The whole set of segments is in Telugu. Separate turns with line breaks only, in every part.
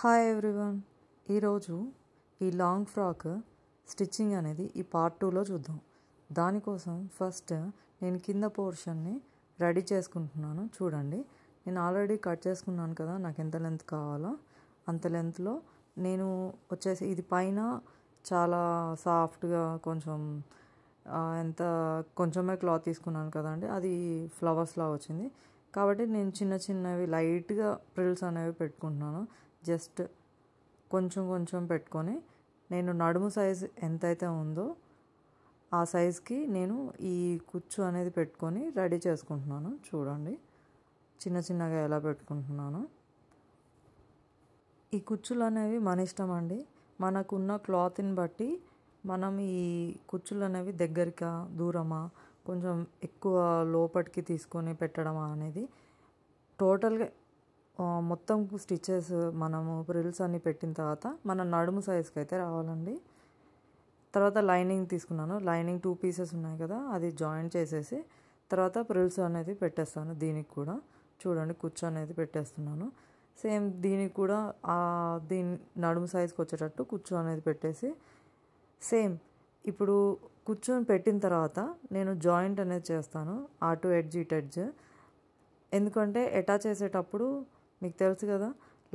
Hi everyone. ఈరోజు ఈ లాంగ్ ఫ్రాక్ స్టిచ్చింగ్ అనేది ఈ పార్ట్ 2లో చూద్దాం. దానికోసం ఫస్ట్ నేను కింద పోర్షన్ని రెడీ చేసుకుంటున్నాను. చూడండి, నేను ఆల్రెడీ కట్ చేసుకున్నాను కదా, నాకు ఎంత లెంత్ కావాలో అంత లెంత్లో నేను వచ్చేసి ఇది పైన చాలా సాఫ్ట్గా కొంచెమే క్లాత్ తీసుకున్నాను కదండి, అది ఫ్లవర్స్లా వచ్చింది. కాబట్టి నేను చిన్న చిన్నవి లైట్గా ప్రిల్స్ అనేవి పెట్టుకుంటున్నాను. జస్ట్ కొంచెం పెట్టుకొని నేను నడుము సైజు ఎంతైతే ఉందో ఆ సైజ్కి నేను ఈ కుచ్చు అనేది పెట్టుకొని రెడీ చేసుకుంటున్నాను. చూడండి చిన్నగా ఎలా పెట్టుకుంటున్నాను. ఈ కుచ్చులు అనేవి మన ఇష్టం అండి. మనకున్న క్లాత్ని బట్టి మనం ఈ కుచ్చులు అనేవి దగ్గరగా దూరమా కొంచెం ఎక్కువ లోపటికి తీసుకొని పెట్టడమా అనేది టోటల్గా మొత్తం స్టిచెస్ మనము ప్రిల్స్ అన్నీ పెట్టిన తర్వాత మన నడుము సైజ్కి అయితే రావాలండి. తర్వాత లైనింగ్ తీసుకున్నాను. లైనింగ్ 2 పీసెస్ ఉన్నాయి కదా, అది జాయింట్ చేసేసి తర్వాత ప్రిల్స్ అనేది పెట్టేస్తాను. దీనికి కూడా చూడండి కుచ్చు అనేది పెట్టేస్తున్నాను. సేమ్ దీనికి కూడా దీని నడుము సైజ్కి వచ్చేటట్టు కుచ్చు అనేది పెట్టేసి సేమ్ ఇప్పుడు కుచ్చుని పెట్టిన తర్వాత నేను జాయింట్ అనేది చేస్తాను. అటు ఎడ్జ్ ఇటు ఎడ్జ్. ఎందుకంటే అటాచ్ చేసేటప్పుడు మీకు తెలుసు కదా,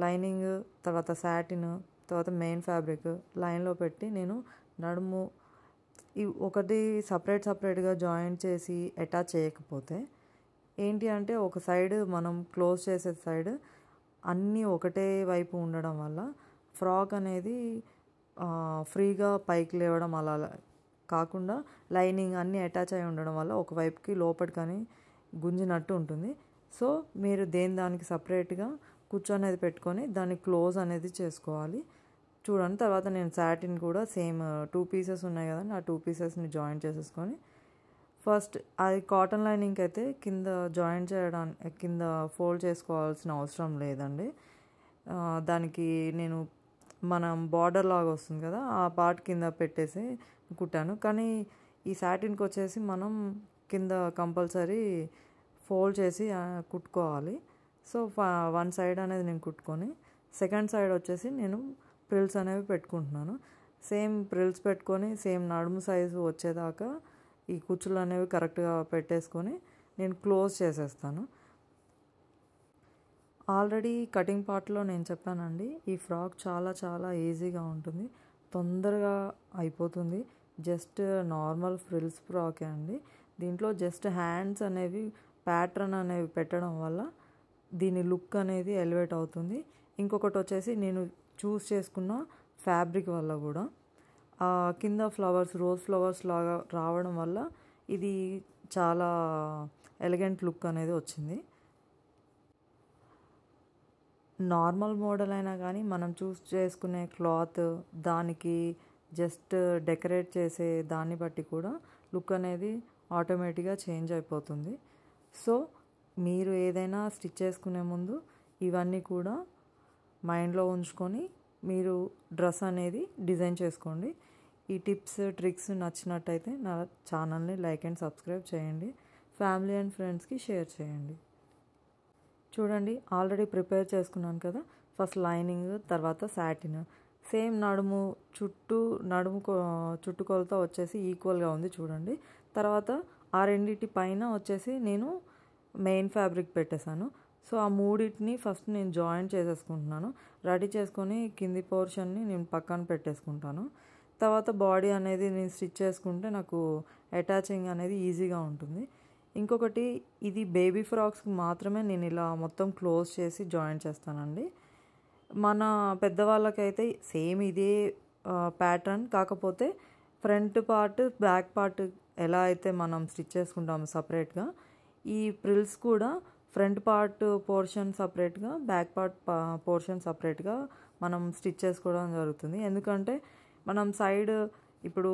లైనింగ్ తర్వాత సాటిన్ తర్వాత మెయిన్ ఫ్యాబ్రిక్ లైన్లో పెట్టి నేను నడుము ఒకటి సపరేట్గా జాయింట్ చేసి అటాచ్ చేయకపోతే ఏంటి అంటే ఒక సైడ్ మనం క్లోజ్ చేసే సైడ్ అన్నీ ఒకటే వైపు ఉండడం వల్ల ఫ్రాక్ అనేది ఫ్రీగా పైకి లేవడం అలా కాకుండా లైనింగ్ అన్నీ అటాచ్ అయి ఉండడం వల్ల ఒకవైపుకి లోపలికి కానీ గుంజినట్టు ఉంటుంది. సో మీరు దానికి సపరేట్గా కుచ్చు అనేది పెట్టుకొని దాన్ని క్లోజ్ అనేది చేసుకోవాలి. చూడండి, తర్వాత నేను సాటిన్ కూడా సేమ్ 2 పీసెస్ ఉన్నాయి కదండి, ఆ 2 పీసెస్ని జాయింట్ చేసేసుకొని ఫస్ట్ అది కాటన్ లైనింగ్కి అయితే కింద జాయింట్ చేయడానికి కింద ఫోల్డ్ చేసుకోవాల్సిన అవసరం లేదండి. దానికి నేను మనం బార్డర్ లాగా వస్తుంది కదా, ఆ పార్ట్ కింద పెట్టేసి కుట్టాను. కానీ ఈ సాటిన్కి వచ్చేసి మనం కింద కంపల్సరీ ఫోల్డ్ చేసి కుట్టుకోవాలి. సో 1 సైడ్ అనేది నేను కుట్టుకొని సెకండ్ సైడ్ వచ్చేసి నేను ప్రిల్స్ అనేవి పెట్టుకుంటున్నాను. సేమ్ ప్రిల్స్ పెట్టుకొని సేమ్ నడుము సైజు వచ్చేదాకా ఈ కుచ్చులు అనేవి కరెక్ట్గా పెట్టేసుకొని నేను క్లోజ్ చేసేస్తాను. ఆల్రెడీ కటింగ్ పార్ట్లో నేను చెప్పానండి, ఈ ఫ్రాక్ చాలా ఈజీగా ఉంటుంది, తొందరగా అయిపోతుంది. జస్ట్ నార్మల్ ఫ్రిల్స్ ఫ్రాకే అండి. దీంట్లో జస్ట్ హ్యాండ్స్ అనేవి ప్యాటర్న్ అనేవి పెట్టడం వల్ల దీని లుక్ అనేది ఎలివేట్ అవుతుంది. ఇంకొకటి వచ్చేసి నేను చూస్ చేసుకున్న ఫ్యాబ్రిక్ వల్ల కూడా కింద రోజ్ ఫ్లవర్స్ లాగా రావడం వల్ల ఇది చాలా ఎలిగెంట్ లుక్ అనేది వచ్చింది. నార్మల్ మోడల్ అయినా కానీ మనం చూస్ చేసుకునే క్లాత్ దానికి జస్ట్ డెకరేట్ చేసే దాన్ని బట్టి కూడా లుక్ అనేది ఆటోమేటిక్గా చేంజ్ అయిపోతుంది. సో మీరు ఏదైనా స్టిచ్ చేసుకునే ముందు ఇవన్నీ కూడా మైండ్లో ఉంచుకొని మీరు డ్రెస్ అనేది డిజైన్ చేసుకోండి. ఈ టిప్స్ ట్రిక్స్ నచ్చినట్టయితే నా ఛానల్ని లైక్ అండ్ సబ్స్క్రైబ్ చేయండి. ఫ్యామిలీ అండ్ ఫ్రెండ్స్కి షేర్ చేయండి. చూడండి, ఆల్రెడీ ప్రిపేర్ చేసుకున్నాను కదా, ఫస్ట్ లైనింగ్ తర్వాత సాటిన్ సేమ్ నడుము చుట్టుకొలత వచ్చేసి ఈక్వల్గా ఉంది చూడండి. తర్వాత ఆ రెండింటి పైన వచ్చేసి నేను మెయిన్ ఫ్యాబ్రిక్ పెట్టేశాను. సో ఆ మూడింటిని ఫస్ట్ నేను జాయింట్ చేసేసుకుంటున్నాను. రెడీ చేసుకొని కింది పోర్షన్ని నేను పక్కన పెట్టేసుకుంటాను. తర్వాత బాడీ అనేది నేను స్టిచ్ చేసుకుంటే నాకు అటాచింగ్ అనేది ఈజీగా ఉంటుంది. ఇంకొకటి, ఇది బేబీ ఫ్రాక్స్కి మాత్రమే నేను ఇలా మొత్తం క్లోజ్ చేసి జాయింట్ చేస్తానండి. మన పెద్దవాళ్ళకైతే సేమ్ ఇదే ప్యాటర్న్, కాకపోతే ఫ్రంట్ పార్ట్ బ్యాక్ పార్ట్ ఎలా అయితే మనం స్టిచ్ చేసుకుంటాము సపరేట్గా, ఈ ప్రిల్స్ కూడా ఫ్రంట్ పార్ట్ పోర్షన్ సపరేట్గా బ్యాక్ పార్ట్ పోర్షన్ సపరేట్గా మనం స్టిచ్ చేసుకోవడం జరుగుతుంది. ఎందుకంటే మనం సైడ్ ఇప్పుడు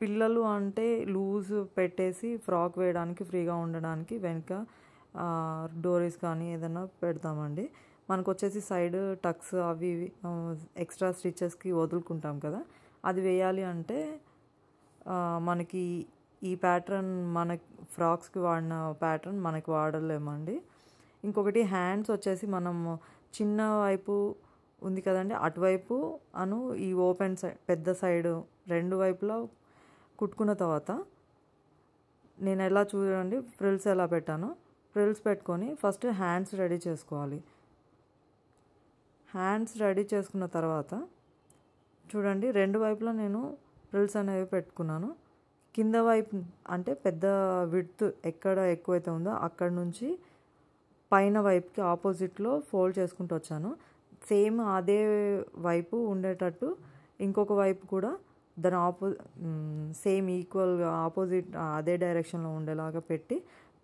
పిల్లలు అంటే లూజ్ పెట్టేసి ఫ్రాక్ వేయడానికి ఫ్రీగా ఉండడానికి వెనుక డోరీస్ కానీ ఏదైనా పెడతామండి. మనకు వచ్చేసి సైడ్ టక్స్ అవి ఎక్స్ట్రా స్టిచెస్కి వదులుకుంటాం కదా, అది వేయాలి అంటే మనకి ఈ ప్యాటర్న్ మన ఫ్రాక్స్కి వాడిన ప్యాటర్న్ మనకి వాడలేమండి. ఇంకొకటి హ్యాండ్స్ వచ్చేసి మనం చిన్న వైపు ఉంది కదండి, అటువైపు ఈ ఓపెన్ సైడ్ పెద్ద సైడ్ రెండు వైపులా కుట్టుకున్న తర్వాత నేను ఎలా చూడండి ఫ్రిల్స్ ఎలా పెట్టానో, ఫ్రిల్స్ పెట్టుకొని ఫస్ట్ హ్యాండ్స్ రెడీ చేసుకోవాలి. హ్యాండ్స్ రెడీ చేసుకున్న తర్వాత చూడండి రెండు వైపులా నేను ఫ్రిల్స్ అనేవి పెట్టుకున్నాను. కింద వైపు అంటే పెద్ద విడ్త్ ఎక్కడ ఎక్కువైతే ఉందో అక్కడ నుంచి పైన వైపుకి ఆపోజిట్లో ఫోల్డ్ చేసుకుంటూ వచ్చాను. సేమ్ అదే వైపు ఉండేటట్టు ఇంకొక వైపు కూడా దాని సేమ్ ఈక్వల్గా ఆపోజిట్ అదే డైరెక్షన్లో ఉండేలాగా పెట్టి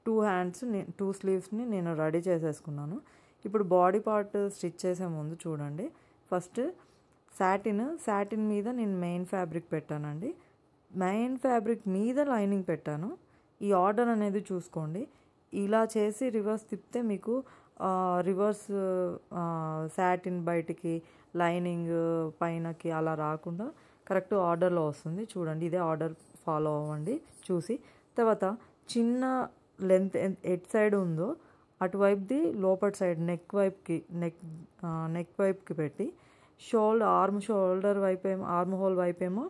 2 స్లీవ్స్ని నేను రెడీ చేసేసుకున్నాను. ఇప్పుడు బాడీ పార్ట్ స్టిచ్ చేసే ముందు చూడండి, ఫస్ట్ సాటిన్ మీద నేను మెయిన్ ఫ్యాబ్రిక్ పెట్టానండి. మెయిన్ ఫ్యాబ్రిక్ మీద లైనింగ్ పెట్టాను. ఈ ఆర్డర్ అనేది చూసుకోండి. ఇలా చేసి రివర్స్ తిప్పితే మీకు రివర్స్ సాటిన్ బయటికి లైనింగ్ పైనకి అలా రాకుండా కరెక్ట్ ఆర్డర్లో వస్తుంది. చూడండి, ఇదే ఆర్డర్ ఫాలో అవ్వండి చూసి. తర్వాత చిన్న లెంత్ ఎట్ సైడ్ ఉందో అటువైపుది లోపటి సైడ్ నెక్ వైపుకి పెట్టి షోల్డర్ వైపేమో ఆర్మ్ హోల్ వైపేమో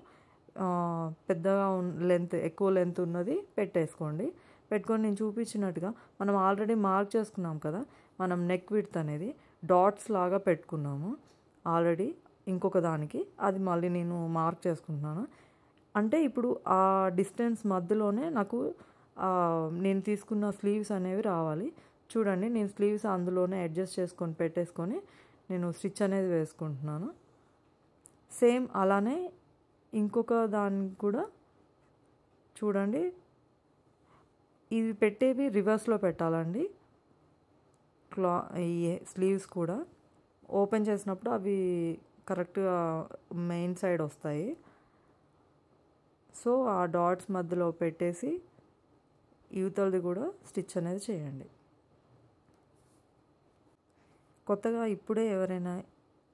పెద్దగా ఎక్కువ లెంత్ ఉన్నది పెట్టేసుకోండి. పెట్టుకొని నేను చూపించినట్టుగా మనం ఆల్రెడీ మార్క్ చేసుకున్నాం కదా, మనం నెక్ విడ్త్ అనేది డాట్స్ లాగా పెట్టుకున్నాము ఆల్రెడీ ఇంకొక దానికి, అది మళ్ళీ నేను మార్క్ చేసుకుంటున్నాను. అంటే ఇప్పుడు ఆ డిస్టెన్స్ మధ్యలోనే నాకు నేను తీసుకున్న స్లీవ్స్ అనేవి రావాలి. చూడండి, నేను స్లీవ్స్ అందులోనే అడ్జస్ట్ చేసుకొని పెట్టేసుకొని నేను స్టిచ్ అనేది వేసుకుంటున్నాను. సేమ్ అలానే ఇంకొక దానికి కూడా చూడండి, ఇవి పెట్టేవి రివర్స్లో పెట్టాలండి. ఈ స్లీవ్స్ కూడా ఓపెన్ చేసినప్పుడు అవి కరెక్ట్గా మెయిన్ సైడ్ వస్తాయి. సో ఆ డాట్స్ మధ్యలో పెట్టేసి యువతలది కూడా స్టిచ్ అనేది చేయండి. కొత్తగా ఇప్పుడే ఎవరైనా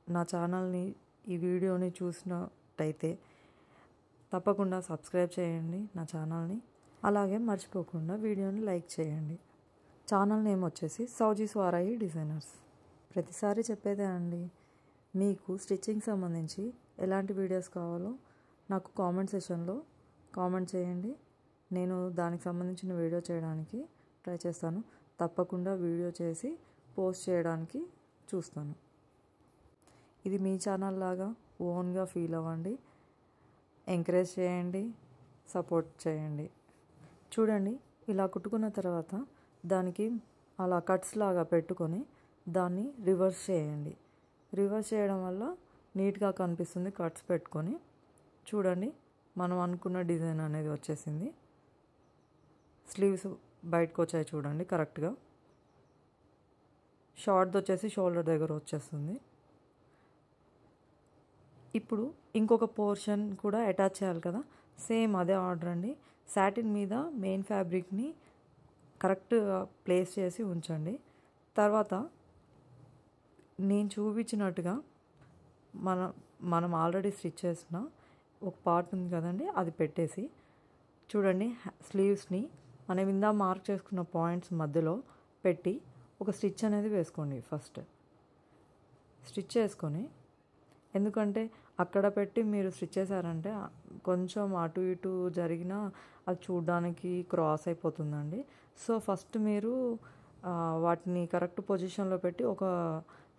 నా ఛానల్ని ఈ వీడియోని చూసినట్టయితే తప్పకుండా సబ్స్క్రైబ్ చేయండి నా ఛానల్ని. అలాగే మర్చిపోకుండా వీడియోని లైక్ చేయండి. ఛానల్ నేమ్ వచ్చేసి సౌజీ స్వారాయి డిజైనర్స్. ప్రతిసారి చెప్పేదే అండి, మీకు స్టిచ్చింగ్ సంబంధించి ఎలాంటి వీడియోస్ కావాలో నాకు కామెంట్ సెక్షన్లో కామెంట్ చేయండి. నేను దానికి సంబంధించిన వీడియో చేయడానికి ట్రై చేస్తాను. తప్పకుండా వీడియో చేసి పోస్ట్ చేయడానికి చూస్తాను. ఇది మీ ఛానల్ లాగా ఓన్గా ఫీల్ అవ్వండి, ఎంకరేజ్ చేయండి, సపోర్ట్ చేయండి. చూడండి, ఇలా కుట్టుకున్న తర్వాత దానికి అలా కట్స్ లాగా పెట్టుకొని దాన్ని రివర్స్ చేయండి. రివర్స్ చేయడం వల్ల నీట్గా కనిపిస్తుంది. కట్స్ పెట్టుకొని చూడండి, మనం అనుకున్న డిజైన్ అనేది వచ్చేసింది. స్లీవ్స్ బయటకు వచ్చాయి చూడండి కరెక్ట్గా. షార్ట్ది వచ్చేసి షోల్డర్ దగ్గర వచ్చేస్తుంది. ఇప్పుడు ఇంకొక పోర్షన్ కూడా అటాచ్ చేయాలి కదా, సేమ్ అదే ఆర్డర్ అండి. సాటిన్ మీద మెయిన్ ఫ్యాబ్రిక్ని కరెక్ట్గా ప్లేస్ చేసి ఉంచండి. తర్వాత నేను చూపించినట్టుగా మనం ఆల్రెడీ స్టిచ్ చేసిన ఒక పార్ట్ ఉంది కదండి, అది పెట్టేసి చూడండి, స్లీవ్స్ని మనం ఇందా మార్క్ చేసుకున్న పాయింట్స్ మధ్యలో పెట్టి ఒక స్టిచ్ అనేది వేసుకోండి. ఫస్ట్ స్టిచ్ చేసుకొని, ఎందుకంటే అక్కడ పెట్టి మీరు స్టిచ్ చేశారంటే కొంచెం అటు ఇటు జరిగినా అది చూడడానికి క్రాస్ అయిపోతుందండి. సో ఫస్ట్ మీరు వాటిని కరెక్ట్ పొజిషన్లో పెట్టి ఒక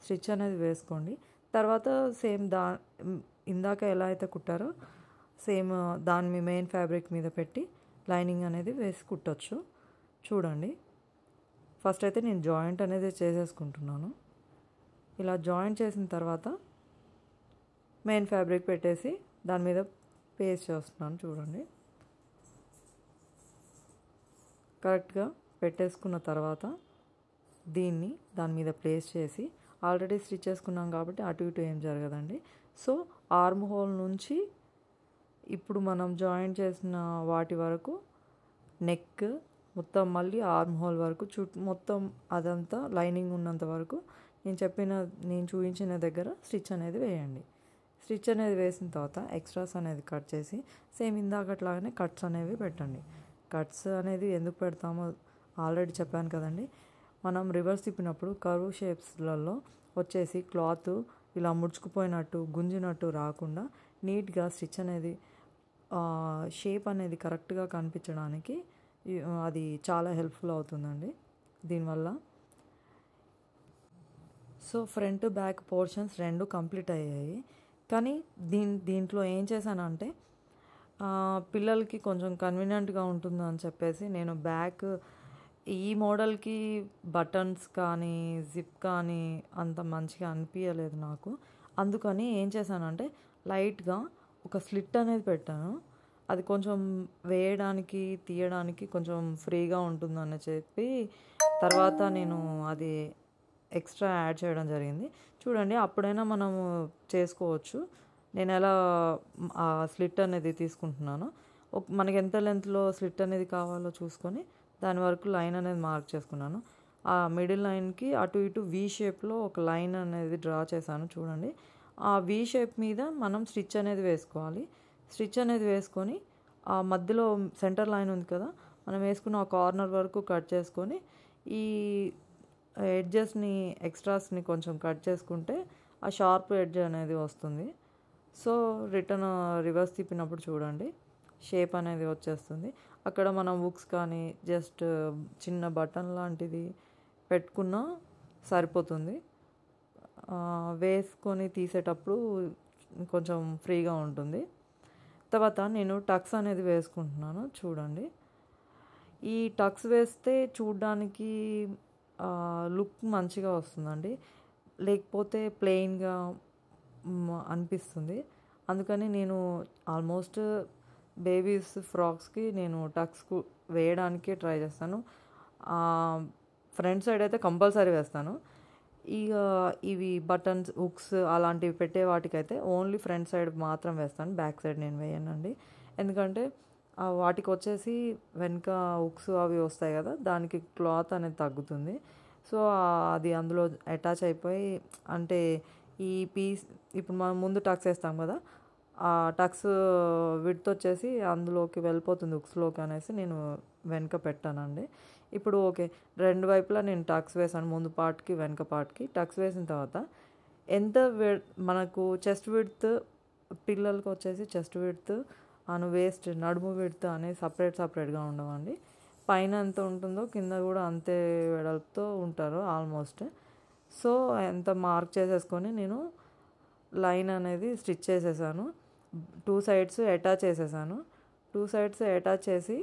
స్టిచ్ అనేది వేసుకోండి. తర్వాత సేమ్ ఇందాక ఎలా అయితే కుట్టారో సేమ్ దాని మెయిన్ ఫ్యాబ్రిక్ మీద పెట్టి లైనింగ్ అనేది వేసి కుట్టచ్చు. చూడండి, ఫస్ట్ అయితే నేను జాయింట్ అనేది చేసేసుకుంటున్నాను. ఇలా జాయింట్ చేసిన తర్వాత మెయిన్ ఫ్యాబ్రిక్ పెట్టేసి దాని మీద పేస్ట్ చేస్తున్నాను. చూడండి, కరెక్ట్గా పెట్టేసుకున్న తర్వాత దీన్ని దాని మీద ప్లేస్ చేసి, ఆల్రెడీ స్టిచ్ చేసుకున్నాం కాబట్టి అటు ఇటు ఏం జరగదండి. సో ఆర్మ్ హోల్ నుంచి ఇప్పుడు మనం జాయింట్ చేసిన వాటి వరకు నెక్ మొత్తం మళ్ళీ ఆర్మ్ హోల్ వరకు మొత్తం అదంతా లైనింగ్ ఉన్నంత వరకు నేను చూపించిన దగ్గర స్టిచ్ అనేది వేయండి. స్టిచ్ అనేది వేసిన తర్వాత ఎక్స్ట్రాస్ అనేది కట్ చేసి సేమ్ ఇందాకట్లాగానే కట్స్ అనేవి పెట్టండి. కట్స్ అనేది ఎందుకు పెడతామో ఆల్రెడీ చెప్పాను కదండి. మనం రివర్స్ తిప్పినప్పుడు కర్వ్ షేప్స్లలో వచ్చేసి క్లాత్ ఇలా ముడుచుకుపోయినట్టు గుంజినట్టు రాకుండా నీట్గా స్టిచ్ అనేది షేప్ అనేది కరెక్ట్గా కనిపించడానికి అది చాలా హెల్ప్ఫుల్ అవుతుందండి దీనివల్ల. సో ఫ్రంట్ బ్యాక్ పోర్షన్స్ రెండు కంప్లీట్ అయ్యాయి. కానీ దీంట్లో ఏం చేశానంటే పిల్లలకి కొంచెం కన్వీనియంట్గా ఉంటుంది అని చెప్పేసి నేను బ్యాక్ ఈ మోడల్కి బటన్స్ కానీ జిప్ కానీ అంత మంచిగా అనిపించలేదు నాకు. అందుకని ఏం చేశానంటే లైట్గా ఒక స్లిట్ అనేది పెట్టాను. అది కొంచెం వేయడానికి తీయడానికి కొంచెం ఫ్రీగా ఉంటుందని చెప్పి తర్వాత నేను అది ఎక్స్ట్రా యాడ్ చేయడం జరిగింది. చూడండి, అప్పుడైనా మనము చేసుకోవచ్చు. నేను ఎలా ఆ స్లిట్ అనేది తీసుకుంటున్నాను, మనకి ఎంత లెంత్లో స్లిట్ అనేది కావాలో చూసుకొని దాని వరకు లైన్ అనేది మార్క్ చేసుకున్నాను. ఆ మిడిల్ లైన్కి అటు ఇటు వీ షేప్లో ఒక లైన్ అనేది డ్రా చేశాను. చూడండి, ఆ వీ షేప్ మీద మనం స్టిచ్ అనేది వేసుకోవాలి. స్టిచ్ అనేది వేసుకొని ఆ మధ్యలో సెంటర్ లైన్ ఉంది కదా, మనం వేసుకున్న ఆ కార్నర్ వరకు కట్ చేసుకొని ఈ ఎడ్జెస్ని ఎక్స్ట్రాస్ని కొంచెం కట్ చేసుకుంటే ఆ షార్ప్ ఎడ్జ్ అనేది వస్తుంది. సో రివర్స్ తిప్పినప్పుడు చూడండి షేప్ అనేది వచ్చేస్తుంది. అక్కడ మనం హుక్స్ కానీ జస్ట్ చిన్న బటన్ లాంటిది పెట్టుకున్నా సరిపోతుంది. వేసుకొని తీసేటప్పుడు కొంచెం ఫ్రీగా ఉంటుంది. తర్వాత నేను టక్స్ అనేది వేసుకుంటున్నాను. చూడండి, ఈ టక్స్ వేస్తే చూడ్డానికి లుక్ మంచిగా వస్తుందండి, లేకపోతే ప్లెయిన్గా అనిపిస్తుంది. అందుకని నేను ఆల్మోస్ట్ బేబీస్ ఫ్రాక్స్కి నేను టక్స్ వేయడానికే ట్రై చేస్తాను. ఫ్రంట్ సైడ్ అయితే కంపల్సరీ వేస్తాను. ఇక ఇవి బటన్స్ హుక్స్ అలాంటివి పెట్టే వాటికైతే ఓన్లీ ఫ్రంట్ సైడ్ మాత్రం వేస్తాను, బ్యాక్ సైడ్ నేను వేయనండి. ఎందుకంటే వాటికి వచ్చేసి వెనుక హుక్స్ అవి వస్తాయి కదా, దానికి క్లాత్ అనేది తగ్గుతుంది. సో అది అందులో అటాచ్ అయిపోయి అంటే ఈ పీస్ ఇప్పుడు మనం ముందు టక్స్ వేస్తాం కదా, ఆ టక్స్ విడ్త్ వచ్చేసి అందులోకి వెళ్ళిపోతుంది హుక్స్లోకి అనేసి నేను వెనుక పెట్టానండి. ఇప్పుడు ఓకే, రెండు వైపులా నేను టక్స్ వేసాను, ముందు పార్ట్కి వెనుక పార్ట్కి. టక్స్ వేసిన తర్వాత ఎంత మనకు చెస్ట్ విడ్త్, పిల్లలకి వచ్చేసి చెస్ట్ విడ్త్ వేస్ట్ నడుము విడ్త్ అనేది సపరేట్గా ఉండవండి. పైన ఎంత ఉంటుందో కింద కూడా అంతే వెడల్పుతో ఉంటారు ఆల్మోస్ట్. సో ఎంత మార్క్ చేసేసుకొని నేను లైన్ అనేది స్టిచ్ చేసేసాను. 2 సైడ్స్ అటాచ్ చేసేసాను. 2 సైడ్స్ అటాచ్ చేసి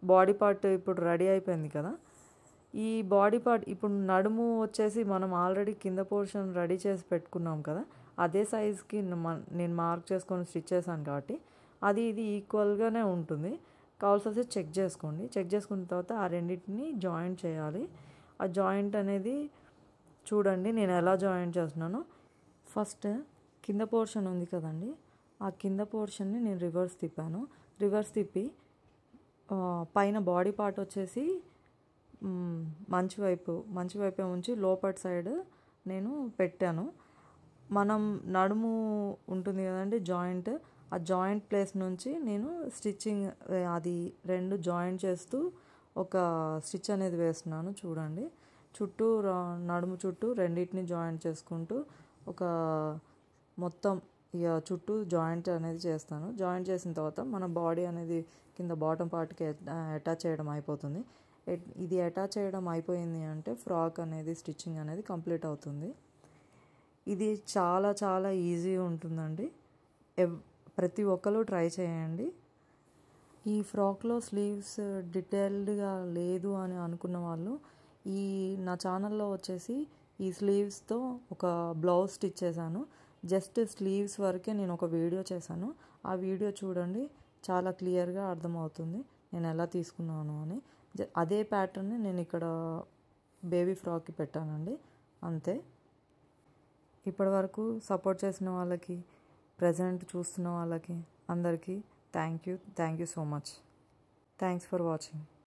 బాడీ పార్ట్ ఇప్పుడు రెడీ అయిపోయింది కదా. ఈ బాడీ పార్ట్ ఇప్పుడు నడుము వచ్చేసి మనం ఆల్రెడీ కింద పోర్షన్ రెడీ చేసి పెట్టుకున్నాం కదా, అదే సైజ్కి నేను మార్క్ చేసుకొని స్టిచ్ చేశాను కాబట్టి అది ఇది ఈక్వల్గానే ఉంటుంది. కావాల్సి వస్తే చెక్ చేసుకోండి. చెక్ చేసుకున్న తర్వాత ఆ రెండింటిని జాయింట్ చేయాలి. ఆ జాయింట్ అనేది చూడండి నేను ఎలా జాయింట్ చేస్తున్నానో. ఫస్ట్ కింద పోర్షన్ ఉంది కదండి, ఆ కింద పోర్షన్ని నేను రివర్స్ తిప్పాను. రివర్స్ తిప్పి పైన బాడీ పార్ట్ వచ్చేసి మంచి వైపే ఉంచి లోపటి సైడ్ నేను పెట్టాను. మనం నడుము ఉంటుంది కదండి జాయింట్, ఆ జాయింట్ ప్లేస్ నుంచి నేను స్టిచ్చింగ్ అది రెండు జాయింట్ చేస్తూ ఒక స్టిచ్ అనేది వేస్తున్నాను. చూడండి, చుట్టూ నడుము చుట్టూ రెండింటిని జాయింట్ చేసుకుంటూ ఒక మొత్తం ఇక చుట్టూ జాయింట్ అనేది చేస్తాను. జాయింట్ చేసిన తర్వాత మన బాడీ అనేది కింద బాటమ్ పార్ట్కి అటాచ్ చేయడం అయిపోతుంది. ఇది అటాచ్ చేయడం అయిపోయింది అంటే ఫ్రాక్ అనేది స్టిచ్చింగ్ అనేది కంప్లీట్ అవుతుంది. ఇది చాలా చాలా ఈజీ ఉంటుందండి. ప్రతి ఒక్కరు ట్రై చేయండి. ఈ ఫ్రాక్లో స్లీవ్స్ డీటెయిల్డ్గా లేదు అని అనుకున్న వాళ్ళు నా ఛానల్లో వచ్చేసి ఈ స్లీవ్స్తో ఒక బ్లౌజ్ స్టిచ్ చేశాను. జస్ట్ స్లీవ్స్ వరకే నేను ఒక వీడియో చేశాను. ఆ వీడియో చూడండి, చాలా క్లియర్గా అర్థమవుతుంది నేను ఎలా తీసుకున్నాను అని. అదే ప్యాటర్న్ని నేను ఇక్కడ బేబీ ఫ్రాక్కి పెట్టానండి, అంతే. ఇప్పటివరకు సపోర్ట్ చేసిన వాళ్ళకి, ప్రజెంట్ చూస్తున్న వాళ్ళకి అందరికీ thank you so much. Thanks for watching.